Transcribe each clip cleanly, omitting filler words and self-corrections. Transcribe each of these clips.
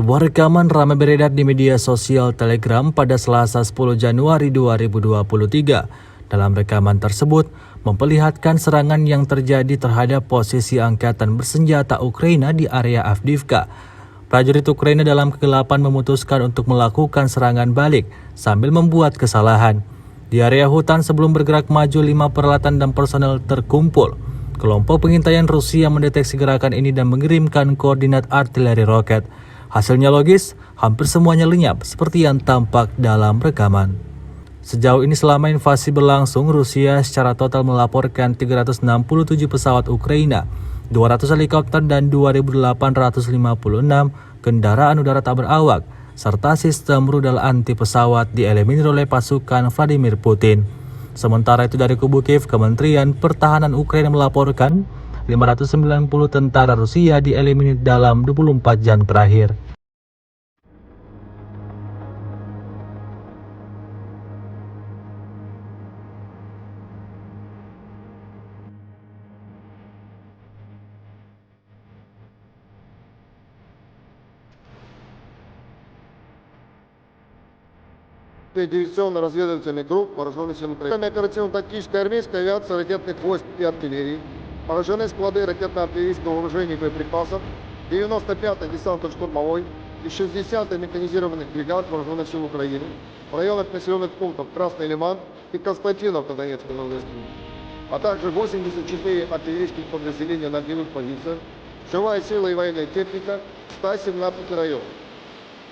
Sebuah rekaman ramai beredar di media sosial Telegram pada Selasa 10 Januari 2023. Dalam rekaman tersebut, memperlihatkan serangan yang terjadi terhadap posisi angkatan bersenjata Ukraina di area Avdiivka. Prajurit Ukraina dalam kegelapan memutuskan untuk melakukan serangan balik sambil membuat kesalahan. Di area hutan sebelum bergerak maju, 5 peralatan dan personel terkumpul. Kelompok pengintaian Rusia mendeteksi gerakan ini dan mengirimkan koordinat artileri roket. Hasilnya logis, hampir semuanya lenyap seperti yang tampak dalam rekaman. Sejauh ini selama invasi berlangsung, Rusia secara total melaporkan 367 pesawat Ukraina, 200 helikopter dan 2.856 kendaraan udara tak berawak, serta sistem rudal anti pesawat dieliminir oleh pasukan Vladimir Putin. Sementara itu dari kubu Kiev, Kementerian Pertahanan Ukraina melaporkan 590 tentara Rusia dieliminir dalam 24 jam terakhir. Диверсионно-разведывательных групп вооруженных сил Украины. Оперативно-тактическая армейская авиация, ракетных войск и артиллерии, вооруженные склады ракетно-артиллерийского вооружения и боеприпасов, 95-й десантно-штурмовой и 60-й механизированных бригад вооруженных сил Украины в районах населенных пунктов Красный Лиман и Константиновка Донецкой области, а также 84 артиллерийских подразделения на огневых позициях, живая сила и военная техника в 117 районах.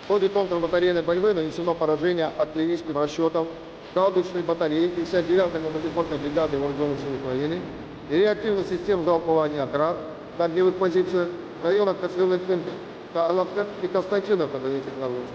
В ходе контрбатарейной борьбы нанесено поражение артиллерийским расчетам гаубичной батареи 59-й мотопехотной бригады вооруженных сил Украины и реактивных систем залпового огня «Град» на огневых позициях в районах населенных пунктов Карловка и Константиновка Донецкой области.